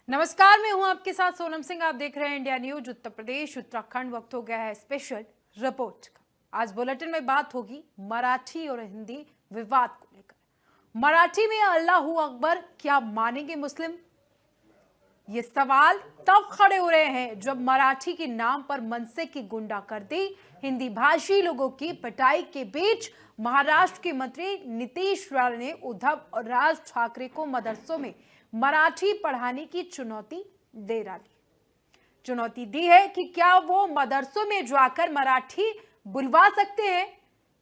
नमस्कार, मैं हूं आपके साथ सोनम सिंह। आप देख रहे हैं इंडिया न्यूज। उत्तर प्रदेश उत्तराखंड वक्त हो गया है स्पेशल रिपोर्ट का। आज बुलेटिन में बात होगी मराठी और हिंदी विवाद को लेकर। मराठी में अल्लाहू अकबर क्या मानेंगे मुस्लिम? ये सवाल तब खड़े हो रहे हैं जब मराठी के नाम पर मनसे की गुंडागर्दी, हिंदी भाषी लोगों की पिटाई के बीच महाराष्ट्र के मंत्री नीतीश राणे ने उद्धव और राज ठाकरे को मदरसों में मराठी पढ़ाने की चुनौती दे डाली। चुनौती दी है कि क्या वो मदरसों में जाकर मराठी बुलवा सकते हैं,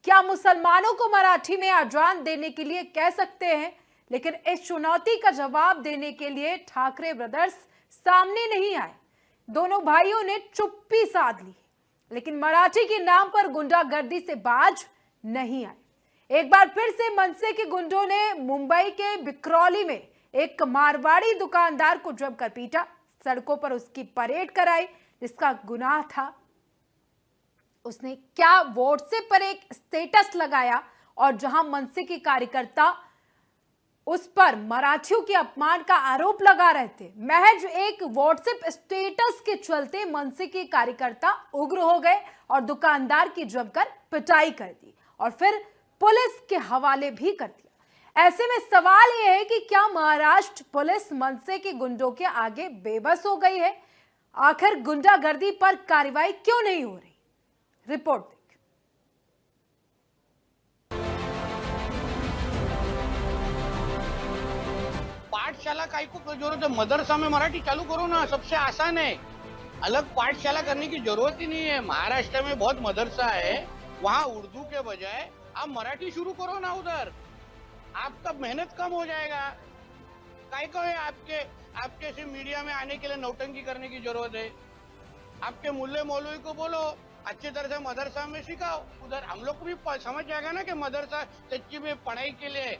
क्या मुसलमानों को मराठी में अजान देने के लिए कह सकते हैं। लेकिन इस चुनौती का जवाब देने के लिए ठाकरे ब्रदर्स सामने नहीं आए। दोनों भाइयों ने चुप्पी साध ली, लेकिन मराठी के नाम पर गुंडागर्दी से बाज नहीं आए। एक बार फिर से मनसे के गुंडों ने मुंबई के बिक्रौली में एक मारवाड़ी दुकानदार को जमकर पीटा, सड़कों पर उसकी परेड कराई जिसका गुनाह था। उसने क्या व्हाट्सएप पर एक स्टेटस लगाया और जहां मनसे के कार्यकर्ता उस पर मराठियों के अपमान का आरोप लगा रहे थे, महज एक व्हाट्सएप स्टेटस के चलते मनसे के कार्यकर्ता उग्र हो गए और दुकानदार की जमकर पिटाई कर दी और फिर पुलिस के हवाले भी कर दिया। ऐसे में सवाल यह है कि क्या महाराष्ट्र पुलिस मनसे के गुंडों के आगे बेबस हो गई है? आखिर गुंडागर्दी पर कार्रवाई क्यों नहीं हो रही? रिपोर्ट देख। पाठशाला काय को जरूरत है? मदरसा में मराठी चालू करो ना, सबसे आसान है। अलग पाठशाला करने की जरूरत ही नहीं है। महाराष्ट्र में बहुत मदरसा है, वहाँ उर्दू के बजाय आप मराठी शुरू करो ना उधर, आपका मेहनत कम हो जाएगा। काय को है आपके से मीडिया में आने के लिए नौटंकी करने की जरूरत है? आपके मुल्ले मौलवी को बोलो अच्छी तरह से मदरसा में सिखाओ, उधर हम लोग को भी समझ जाएगा ना कि मदरसा सच्ची में पढ़ाई के लिए।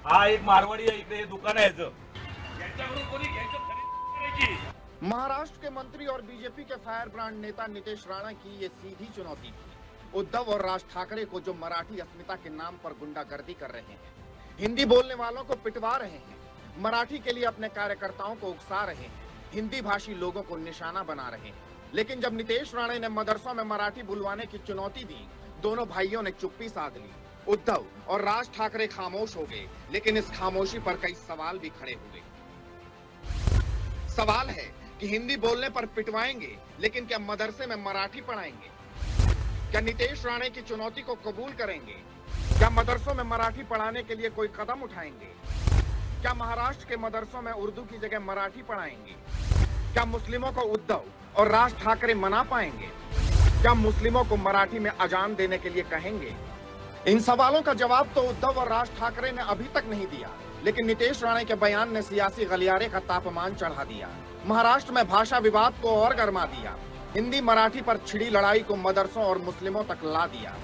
हा एक मारवाडी आहे, इकडे हे दुकान आहे याच्याकडून कोणी घ्यायचं खरेदी करायची। महाराष्ट्र के मंत्री और बीजेपी के फायर ब्रांड नेता नीतीश राणे की ये सीधी चुनौती थी उद्धव और राज ठाकरे को, जो मराठी अस्मिता के नाम पर गुंडागर्दी कर रहे हैं, हिंदी बोलने वालों को पिटवा रहे हैं, मराठी के लिए अपने कार्यकर्ताओं को उकसा रहे हैं, हिंदी भाषी लोगों को निशाना बना रहे हैं। लेकिन जब नीतीश राणे ने मदरसों में मराठी बुलवाने की चुनौती दी, दोनों भाइयों ने चुप्पी साध ली। उद्धव और राज ठाकरे खामोश हो गए, लेकिन इस खामोशी पर कई सवाल भी खड़े हुए। सवाल है कि हिंदी बोलने पर पिटवाएंगे, लेकिन क्या मदरसे में मराठी पढ़ाएंगे? क्या नीतीश राणे की चुनौती को कबूल करेंगे? क्या मदरसों में मराठी पढ़ाने के लिए कोई कदम उठाएंगे? क्या महाराष्ट्र के मदरसों में उर्दू की जगह मराठी पढ़ाएंगे? क्या मुस्लिमों को उद्धव और राज ठाकरे मना पाएंगे? क्या मुस्लिमों को मराठी में अजान देने के लिए कहेंगे? इन सवालों का जवाब तो उद्धव और राज ठाकरे ने अभी तक नहीं दिया, लेकिन नीतीश राणे के बयान ने सियासी गलियारे का तापमान चढ़ा दिया। महाराष्ट्र में भाषा विवाद को और गर्मा दिया। हिंदी मराठी पर छिड़ी लड़ाई को मदरसों और मुस्लिमों तक ला दिया।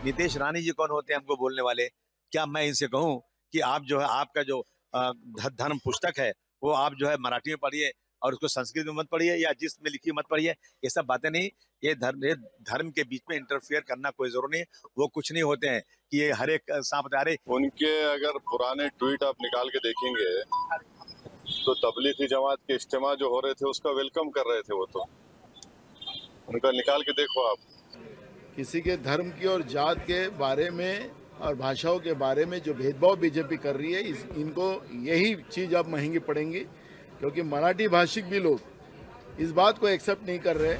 नीतीश राणे जी कौन होते हैं हमको बोलने वाले? क्या मैं इनसे कहूं कि आप जो है आपका जो धर्म पुस्तक है वो आप जो है मराठी में पढ़िए और उसको संस्कृत में मत पढ़िए या जिसमें लिखी मत पढ़िए? ये सब बातें नहीं। ये धर्म के बीच में इंटरफेयर करना कोई जरूरी नहीं। वो कुछ नहीं होते हैं कि ये हर एक सांप दारे। उनके अगर पुराने ट्वीट आप निकाल के देखेंगे तो तबलीगी जमात के इज्तिमा जो हो रहे थे उसका वेलकम कर रहे थे। वो तो उनका निकाल के देखो आप। किसी के धर्म की और जात के बारे में और भाषाओं के बारे में जो भेदभाव बीजेपी कर रही है, इनको यही चीज अब महंगी पड़ेंगी, क्योंकि मराठी भाषिक भी लोग इस बात को एक्सेप्ट नहीं कर रहे।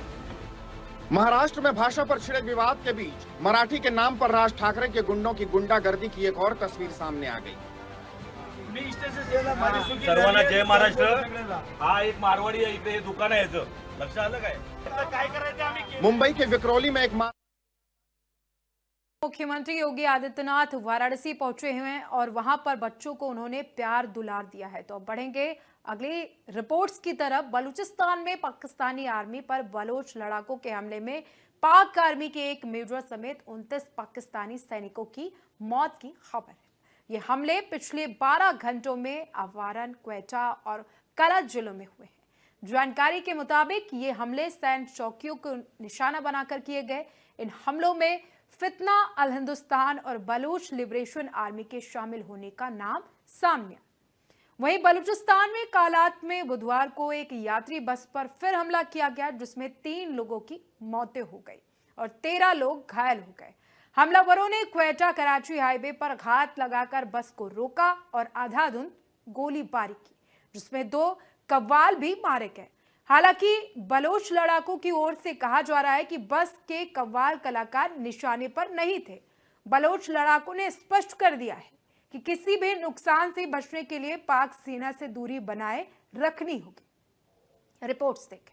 महाराष्ट्र में भाषा पर छिड़े विवाद के बीच मराठी के नाम पर राज ठाकरे के गुंडों की गुंडागर्दी की एक और तस्वीर सामने आ गई। सर्वांना जय महाराष्ट्र। हा एक मारवाडी आहे, इकडे हे दुकान आहे लक्षात आलं काय? काय करायचं आम्ही? मुंबई के विक्रोली में एक मुख्यमंत्री योगी आदित्यनाथ वाराणसी पहुंचे हुए हैं और वहां पर बच्चों को उन्होंने प्यार दुलार दिया है। तो अब बढ़ेंगे अगली रिपोर्ट्स की तरफ। बलूचिस्तान में पाकिस्तानी आर्मी पर बलोच लड़ाकों के हमले में पाक आर्मी के एक मेजर समेत 29 पाकिस्तानी सैनिकों की मौत की खबर है। ये हमले पिछले 12 घंटों में अवारन, क्वेटा और कलत जिलों में हुए हैं। जानकारी के मुताबिक ये हमले सैन्य चौकियों को निशाना बनाकर किए गए। इन हमलों में फितना अल हिंदुस्तान और बलूच लिबरेशन आर्मी के शामिल होने का नाम सामने। वहीं बलूचिस्तान में कालात में बुधवार को एक यात्री बस पर फिर हमला किया गया, जिसमें 3 लोगों की मौतें हो गई और 13 लोग घायल हो गए। हमलावरों ने क्वेटा कराची हाईवे पर घात लगाकर बस को रोका और आधाधुंध गोलीबारी की, जिसमें 2 कव्वाल भी मारे गए। हालांकि बलोच लड़ाकों की ओर से कहा जा रहा है कि बस के कव्वाल कलाकार निशाने पर नहीं थे। बलोच लड़ाकों ने स्पष्ट कर दिया है कि किसी भी नुकसान से बचने के लिए पाक सेना से दूरी बनाए रखनी होगी। रिपोर्ट्स देखें।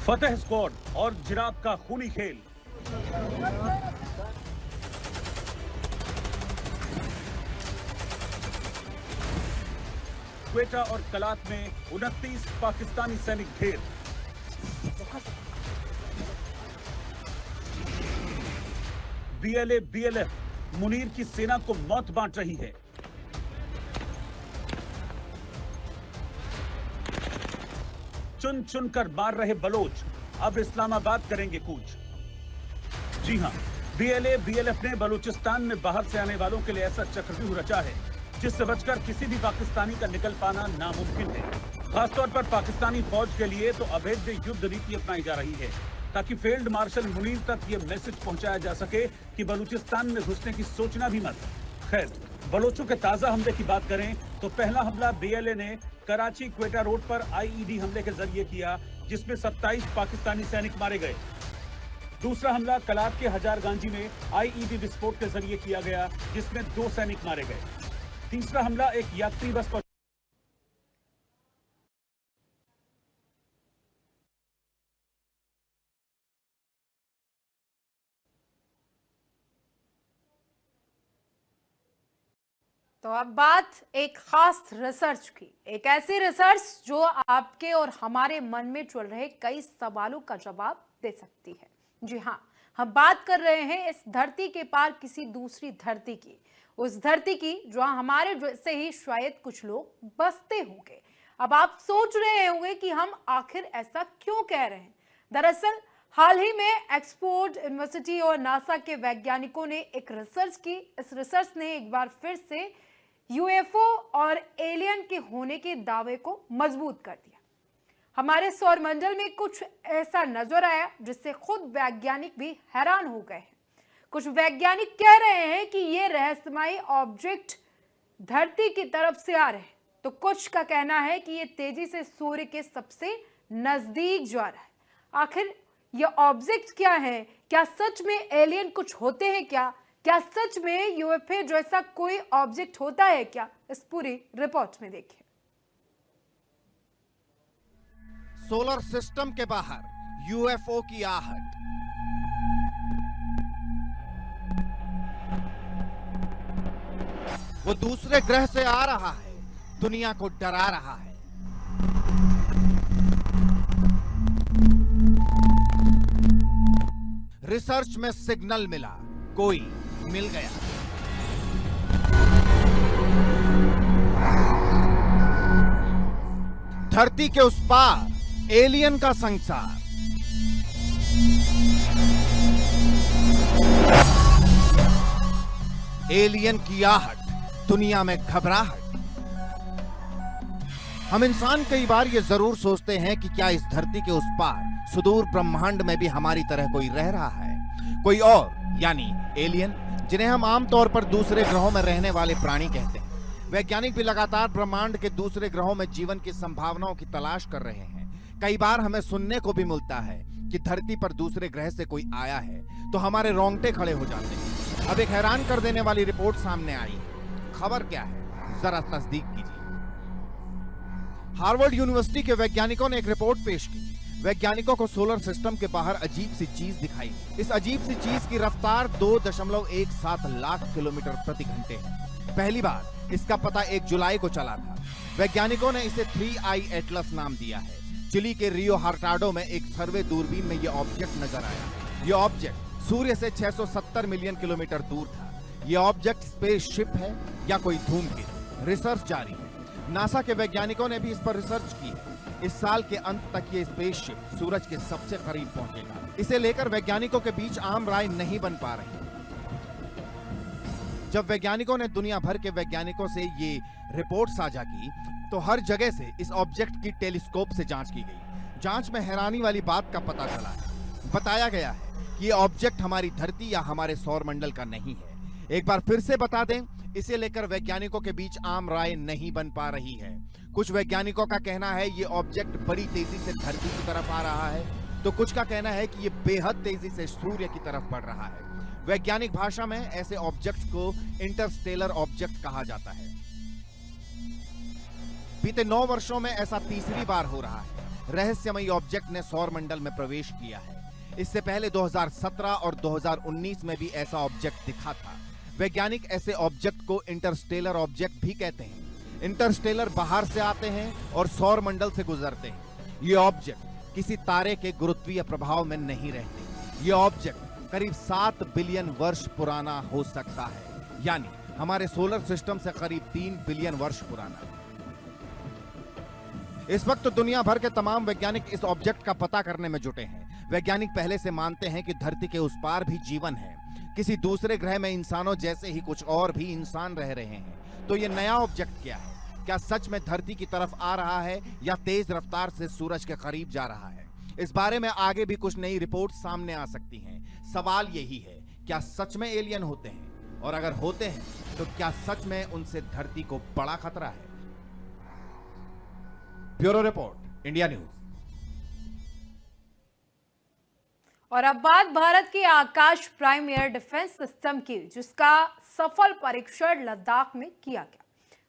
फतेह स्क्वाड और जिराब का खूनी खेल। क्वेटा और कलात में 29 पाकिस्तानी सैनिक ढेर। बीएलएफ मुनीर की सेना को मौत बांट रही है। चुन चुन कर मार रहे बलोच अब इस्लामाबाद करेंगे कूच। जी हां, बीएलएफ ने बलूचिस्तान में बाहर से आने वालों के लिए ऐसा चक्रव्यूह रचा है जिससे बचकर किसी भी पाकिस्तानी का निकल पाना नामुमकिन है। खासतौर पर पाकिस्तानी फौज के लिए तो अभेद्य युद्ध नीति अपनाई जा रही है ताकि फील्ड मार्शल मुनीर तक ये मैसेज पहुंचाया जा सके कि बलूचिस्तान में घुसने की सोचना भी मत। खैर, बलोचों के ताजा हमले की बात करें तो पहला हमला बीएलए ने कराची क्वेटा रोड पर आईईडी हमले के जरिए किया, जिसमें 27 पाकिस्तानी सैनिक मारे गए। दूसरा हमला कलात के हजारगांजी में आईईडी विस्फोट के जरिए किया गया, जिसमें 2 सैनिक मारे गए। तीसरा हमला एक यात्री बस पर तो अब बात एक खास रिसर्च की, एक ऐसी रिसर्च जो आपके और हमारे मन में चल रहे कई सवालों का जवाब दे सकती है। जी हाँ, हम बात कर रहे हैं इस धरती के पार किसी दूसरी धरती की, उस धरती की जहां हमारे जैसे ही शायद कुछ लोग बसते होंगे। अब आप सोच रहे होंगे कि हम आखिर ऐसा क्यों कह रहे हैं। दरअसल हाल ही में ऑक्सफोर्ड यूनिवर्सिटी और नासा के वैज्ञानिकों ने एक रिसर्च की। इस रिसर्च ने एक बार फिर से यूएफओ और एलियन के होने के दावे को मजबूत कर दिया। हमारे सौरमंडल में कुछ ऐसा नजर आया जिससे खुद वैज्ञानिक भी हैरान हो गए हैं। कुछ वैज्ञानिक कह रहे हैं कि ये रहस्यमयी ऑब्जेक्ट धरती की तरफ से आ रहे हैं, तो कुछ का कहना है कि ये तेजी से सूर्य के सबसे नजदीक जा रहा है। आखिर ये ऑब्जेक्ट क्या है? क्या सच में एलियन कुछ होते हैं क्या? क्या सच में यूएफओ जैसा कोई ऑब्जेक्ट होता है क्या? इस पूरी रिपोर्ट में देखिए। सोलर सिस्टम के बाहर यूएफओ की आहट। वो दूसरे ग्रह से आ रहा है, दुनिया को डरा रहा है। रिसर्च में सिग्नल मिला, कोई मिल गया। धरती के उस पार एलियन का संसार। एलियन की आहट, दुनिया में घबराहट। हम इंसान कई बार ये जरूर सोचते हैं कि क्या इस धरती के उस पार सुदूर ब्रह्मांड में भी हमारी तरह कोई रह रहा है, कोई और, यानी एलियन, जिन्हें हम आमतौर पर दूसरे ग्रहों में रहने वाले प्राणी कहते हैं। वैज्ञानिक भी लगातार ब्रह्मांड के दूसरे ग्रहों में जीवन की संभावनाओं की तलाश कर रहे हैं। कई बार हमें सुनने को भी मिलता है कि धरती पर दूसरे ग्रह से कोई आया है, तो हमारे रोंगटे खड़े हो जाते हैं। अब एक हैरान कर देने वाली रिपोर्ट सामने आई है। खबर क्या है, जरा तस्दीक कीजिए। हार्वर्ड यूनिवर्सिटी के वैज्ञानिकों ने एक रिपोर्ट पेश की। वैज्ञानिकों को सोलर सिस्टम के बाहर अजीब सी चीज दिखाई। इस अजीब सी चीज की रफ्तार 2.17 लाख किलोमीटर प्रति घंटे है। पहली बार इसका पता 1 जुलाई को चला था। वैज्ञानिकों ने इसे 3I एटलस नाम दिया है। चिली के रियो हार्टाडो में एक सर्वे दूरबीन में यह ऑब्जेक्ट नजर आया। यह ऑब्जेक्ट सूर्य से 670 मिलियन किलोमीटर दूर था। यह ऑब्जेक्ट स्पेसशिप है या कोई धूमकेतु? रिसर्च जारी है। नासा के वैज्ञानिकों ने भी इस पर रिसर्च की है। इस साल के अंत तक ये स्पेसशिप सूरज के सबसे करीब पहुंचेगा। इसे लेकर वैज्ञानिकों के बीच आम राय नहीं बन पा रही। जब वैज्ञानिकों ने दुनिया भर के वैज्ञानिकों से ये रिपोर्ट साझा की तो हर जगह से इस ऑब्जेक्ट की टेलीस्कोप से जांच की गई। जांच में हैरानी वाली बात का पता चला है। बताया गया है कि ये ऑब्जेक्ट हमारी धरती या हमारे सौर मंडल का नहीं है। एक बार फिर से बता दें, इसे लेकर वैज्ञानिकों के बीच आम राय नहीं बन पा रही है। कुछ वैज्ञानिकों का कहना है ये ऑब्जेक्ट बड़ी तेजी से धरती की तरफ आ रहा है, तो कुछ का कहना है कि ये बेहद तेजी से सूर्य की तरफ बढ़ रहा है। वैज्ञानिक भाषा में ऐसे ऑब्जेक्ट को इंटरस्टेलर ऑब्जेक्ट कहा जाता है। बीते 9 वर्षों में ऐसा तीसरी बार हो रहा है। रहस्यमयी ऑब्जेक्ट ने सौर मंडल में प्रवेश किया है। इससे पहले 2017 और 2019 में भी ऐसा ऑब्जेक्ट दिखा था। वैज्ञानिक ऐसे ऑब्जेक्ट को इंटरस्टेलर ऑब्जेक्ट भी कहते हैं। इंटरस्टेलर बाहर से आते हैं और सौर मंडल से गुजरते हैं। ये ऑब्जेक्ट किसी तारे के गुरुत्वीय प्रभाव में नहीं रहते। ये ऑब्जेक्ट करीब 7 बिलियन वर्ष पुराना हो सकता है, यानी हमारे सोलर सिस्टम से करीब 3 बिलियन वर्ष पुराना। इस वक्त तो दुनिया भर के तमाम वैज्ञानिक इस ऑब्जेक्ट का पता करने में जुटे हैं। वैज्ञानिक पहले से मानते हैं कि धरती के उस पार भी जीवन है। किसी दूसरे ग्रह में इंसानों जैसे ही कुछ और भी इंसान रह रहे हैं। तो ये नया ऑब्जेक्ट क्या है? क्या सच में धरती की तरफ आ रहा है या तेज रफ्तार से सूरज के करीब जा रहा है? इस बारे में आगे भी कुछ नई रिपोर्ट सामने आ सकती हैं। सवाल यही है, क्या सच में एलियन होते हैं? और अगर होते हैं तो क्या सच में उनसे धरती को बड़ा खतरा है? Bureau report, India news. और अब बात भारत के आकाश प्राइम एयर डिफेंस सिस्टम की, जिसका सफल परीक्षण लद्दाख में किया गया।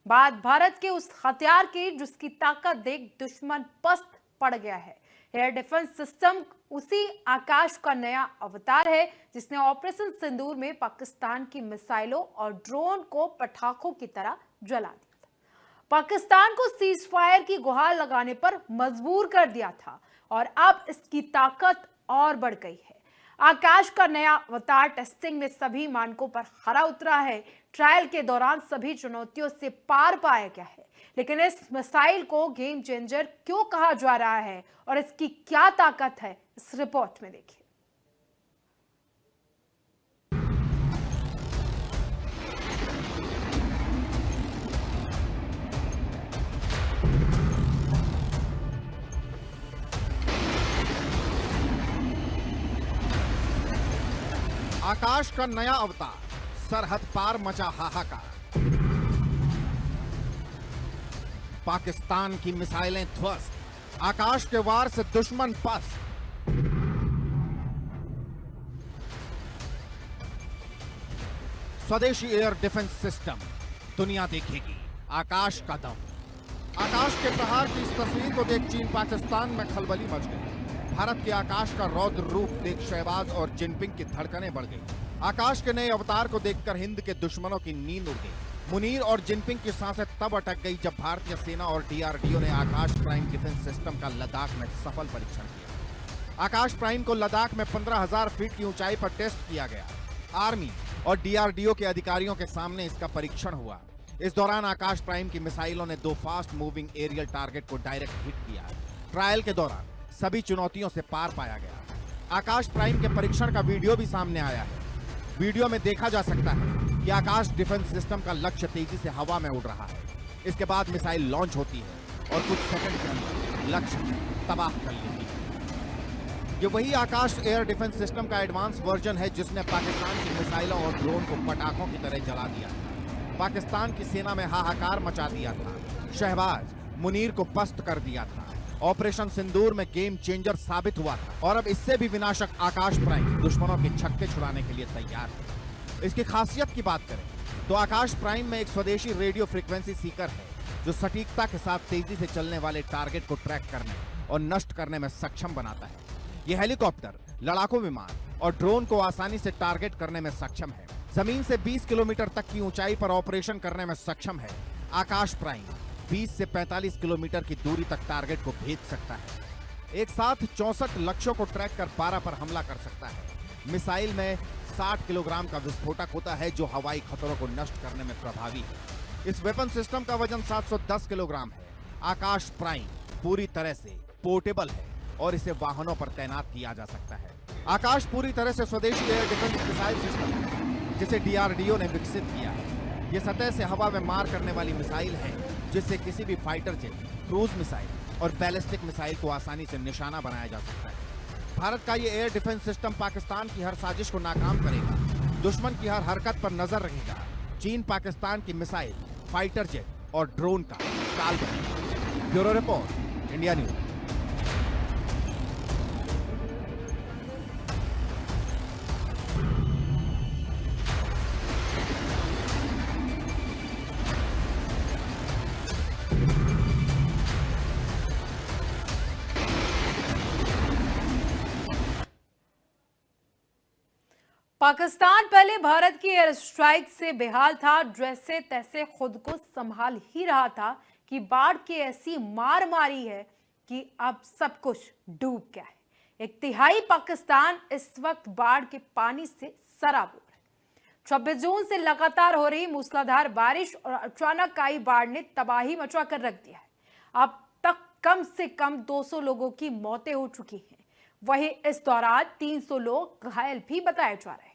बात भारत के उस हथियार की जिसकी ताकत देख दुश्मन पस्त पड़ गया है। एयर डिफेंस सिस्टम उसी आकाश का नया अवतार है जिसने ऑपरेशन सिंदूर में पाकिस्तान की मिसाइलों और ड्रोन को पटाखों की तरह जला दिया था। पाकिस्तान को सीज फायर की गुहार लगाने पर मजबूर कर दिया था और अब इसकी ताकत और बढ़ गई है। आकाश का नया अवतार टेस्टिंग में सभी मानकों पर खरा उतरा है। ट्रायल के दौरान सभी चुनौतियों से पार पाया गया है। लेकिन इस मिसाइल को गेम चेंजर क्यों कहा जा रहा है और इसकी क्या ताकत है, इस रिपोर्ट में देखिए। आकाश का नया अवतार, सरहद पार मचा हाहाकार। पाकिस्तान की मिसाइलें ध्वस्त, आकाश के वार से दुश्मन पस्त। स्वदेशी एयर डिफेंस सिस्टम, दुनिया देखेगी आकाश का दम। आकाश के प्रहार की इस तस्वीर को देख चीन पाकिस्तान में खलबली मच गई। भारत के आकाश का रौद्र रूप देख शहबाज और जिनपिंग की धड़कनें बढ़ गई। आकाश के नए अवतार को देखकर हिंद के दुश्मनों की नींद उड़ गई। मुनीर और जिनपिंग की सांसें तब अटक गई जब भारतीय सेना और डीआरडीओ ने आकाश प्राइम डिफेंस सिस्टम का लद्दाख में सफल परीक्षण किया। आकाश प्राइम को लद्दाख में 15,000 फीट की ऊंचाई पर टेस्ट किया गया। आर्मी और डीआरडीओ के अधिकारियों के सामने इसका परीक्षण हुआ। इस दौरान आकाश प्राइम की मिसाइलों ने 2 फास्ट मूविंग एरियल टारगेट को डायरेक्ट हिट किया। ट्रायल के दौरान सभी चुनौतियों से पार पाया गया। आकाश प्राइम के परीक्षण का वीडियो भी सामने आया है। वीडियो में देखा जा सकता है कि आकाश डिफेंस सिस्टम का लक्ष्य तेजी से हवा में उड़ रहा है। इसके बाद मिसाइल लॉन्च होती है और कुछ सेकंड के अंदर लक्ष्य तबाह कर लेती है। ये वही आकाश एयर डिफेंस सिस्टम का एडवांस वर्जन है जिसने पाकिस्तान की मिसाइलों और ड्रोन को पटाखों की तरह जला दिया था। पाकिस्तान की सेना में हाहाकार मचा दिया था। शहबाज, मुनीर को पस्त कर दिया था। ऑपरेशन सिंदूर में गेम चेंजर साबित हुआ था और अब इससे भी विनाशक आकाश प्राइम दुश्मनों के छक्के छुड़ाने के लिए तैयार है। इसकी खासियत की बात करें तो आकाश प्राइम में एक स्वदेशी रेडियो फ्रीक्वेंसी सीकर है जो सटीकता के साथ तेजी से चलने वाले टारगेट को ट्रैक करने और नष्ट करने में सक्षम बनाता है। यह हेलीकॉप्टर, लड़ाकू विमान और ड्रोन को आसानी से टारगेट करने में सक्षम है। जमीन से 20 किलोमीटर तक की ऊंचाई पर ऑपरेशन करने में सक्षम है। आकाश प्राइम 20 से 45 किलोमीटर की दूरी तक टारगेट को भेज सकता है। एक साथ 64 लक्ष्यों को ट्रैक कर 12 पर हमला कर सकता है। मिसाइल में 60 किलोग्राम का विस्फोटक होता है जो हवाई खतरों को नष्ट करने में प्रभावी है। इस वेपन सिस्टम का वजन 710 किलोग्राम है। आकाश प्राइम पूरी तरह से पोर्टेबल है और इसे वाहनों पर तैनात किया जा सकता है। आकाश पूरी तरह से स्वदेशी एयर डिफेंस मिसाइल सिस्टम है, जिसे डीआरडीओ ने विकसित किया है। ये सतह से हवा में मार करने वाली मिसाइल है, जिससे किसी भी फाइटर जेट, क्रूज मिसाइल और बैलिस्टिक मिसाइल को आसानी से निशाना बनाया जा सकता है। भारत का ये एयर डिफेंस सिस्टम पाकिस्तान की हर साजिश को नाकाम करेगा, दुश्मन की हर हरकत पर नजर रखेगा। चीन पाकिस्तान की मिसाइल, फाइटर जेट और ड्रोन का काल बनेगा। Bureau report, India news. Pakistan पहले भारत की एयर स्ट्राइक से बेहाल था, जैसे तैसे खुद को संभाल ही रहा था कि बाढ़ की ऐसी मार मारी है कि अब सब कुछ डूब गया है। 1/3 पाकिस्तान इस वक्त बाढ़ के पानी से सराबोर है। 26 जून से लगातार हो रही मूसलाधार बारिश और अचानक आई बाढ़ ने तबाही मचा कर रख दिया है। अब तक कम से कम 200 लोगों की मौतें हो चुकी हैं। वहीं इस दौरान 300 लोग घायल भी बताए जा रहे हैं।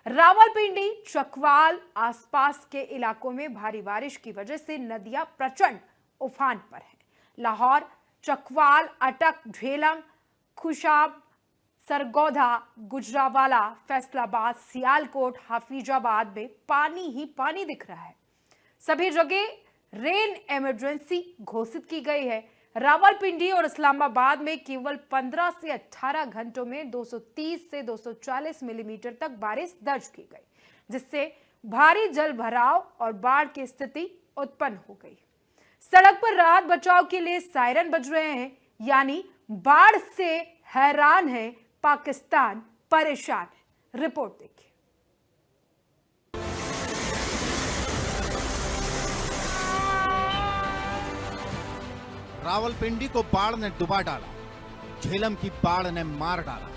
रावलपिंडी, चकवाल आसपास के इलाकों में भारी बारिश की वजह से नदियां प्रचंड उफान पर हैं। लाहौर, चकवाल, अटक, झेलम, खुशाब, सरगोधा, गुजरावाला, फैसलाबाद, सियालकोट, हाफिजाबाद में पानी ही पानी दिख रहा है। सभी जगह रेन इमरजेंसी घोषित की गई है। रावलपिंडी और इस्लामाबाद में केवल 15 से 18 घंटों में 230 से 240 मिलीमीटर तक बारिश दर्ज की गई, जिससे भारी जल भराव और बाढ़ की स्थिति उत्पन्न हो गई। सड़क पर राहत बचाव के लिए सायरन बज रहे हैं, यानी बाढ़ से हैरान है पाकिस्तान, परेशान है। रिपोर्ट देखिए। रावलपिंडी को बाढ़ ने डुबा डाला, झेलम की बाढ़ ने मार डाला।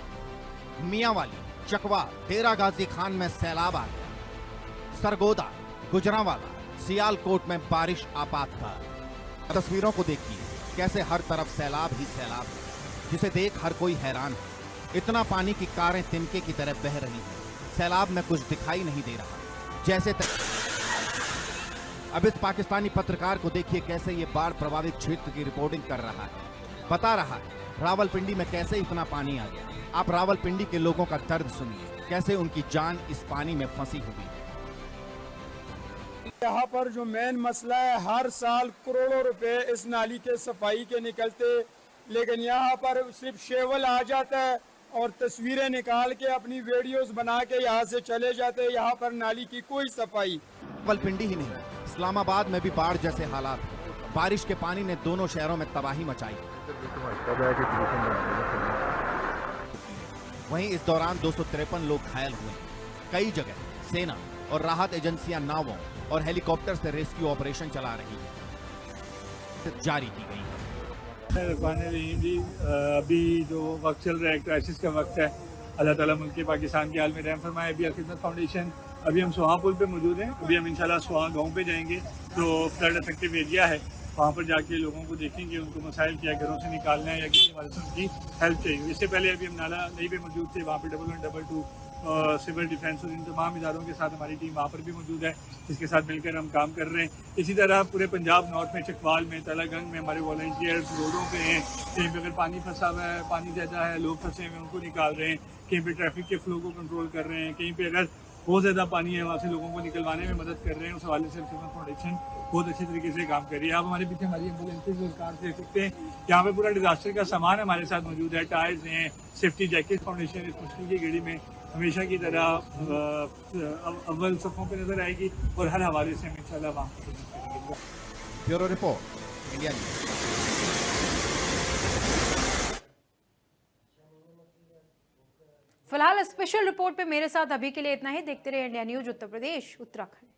मियांवाली, चकवाल, डेरा गाजी खान में सैलाब आ गया। सरगोदा, गुजरावाला, सियालकोट में बारिश आपातकाल। तस्वीरों को देखिए, कैसे हर तरफ सैलाब ही सैलाब है, जिसे देख हर कोई हैरान है। इतना पानी की कारें तिनके की तरह बह रही हैं। सैलाब में कुछ दिखाई नहीं दे रहा, जैसे अब इस पाकिस्तानी पत्रकार को देखिए, कैसे ये बाढ़ प्रभावित क्षेत्र की रिपोर्टिंग कर रहा है, बता रहा है रावलपिंडी में कैसे इतना पानी आ गया। आप रावलपिंडी के लोगों का दर्द सुनिए, कैसे उनकी जान इस पानी में फंसी हुई है। यहाँ पर जो मेन मसला है, हर साल करोड़ों रुपए इस नाली के सफाई के निकलते, लेकिन यहाँ पर सिर्फ शेवल आ जाता है और तस्वीरें निकाल के अपनी वीडियोस बना के यहाँ से चले जाते हैं। यहाँ पर नाली की कोई सफाई। रावलपिंडी ही नहीं, इस्लामाबाद में भी बाढ़ जैसे हालात। बारिश के पानी ने दोनों शहरों में तबाही मचाई। वहीं इस दौरान 253 लोग घायल हुए। कई जगह सेना और राहत एजेंसियां नावों और हेलीकॉप्टर से रेस्क्यू ऑपरेशन चला रही है, जारी की गई है। जी, अभी जो वक्त चल रहा है, क्राइसिस का वक्त है। अल्लाह ताला मुल्क के पाकिस्तान के हाल में रहम फरमाए। अभी खिदमत फाउंडेशन, अभी हम सुहा पुल पे मौजूद हैं। अभी हम इंशाल्लाह सुहा गांव पे जाएंगे, जो फ्लड इफेक्टिव एरिया है, वहाँ पर जाके लोगों को देखेंगे, उनको मसाइल क्या घरों से निकालना है या किसी वजह से उनकी हेल्प चाहिए। इससे पहले अभी हम नाला नहीं पे मौजूद थे, वहाँ पे 1122 सिविल डिफेंस और इन तमाम इदारों के साथ हमारी टीम वहाँ पर भी मौजूद है, जिसके साथ मिलकर हम काम कर रहे हैं। इसी तरह पूरे पंजाब नॉर्थ में, चकवाल में, तलागंग में हमारे वॉलंटियर्स रोडों पे हैं। कहीं पे अगर पानी फंसा हुआ है, पानी ज़्यादा है, लोग फंसे हुए हैं, उनको निकाल रहे हैं। कहीं पे ट्रैफिक के फ्लो को कंट्रोल कर रहे हैं। कहीं पे अगर बहुत ज़्यादा पानी है, वहाँ से लोगों को निकलवाने में मदद कर रहे हैं। उस हवाले से खिदमत फाउंडेशन बहुत अच्छे तरीके से काम कर रही है। आप हमारे पीछे हमारी एम्बुलेंसेज और कार देख सकते हैं। यहाँ पे पूरा डिजास्टर का सामान हमारे साथ मौजूद है, टायर्स हैं, सेफ्टी जैकेट। फाउंडेशन इस मुश्किल की घड़ी में हमेशा की तरह अव्वल सफ़ों पे नजर आएगी और हर हवाले से हम इंशाल्लाह वहाँ करेंगे। Bureau report, India news. फिलहाल स्पेशल रिपोर्ट पे मेरे साथ अभी के लिए इतना ही। देखते रहे इंडिया न्यूज उत्तर प्रदेश, उत्तराखंड।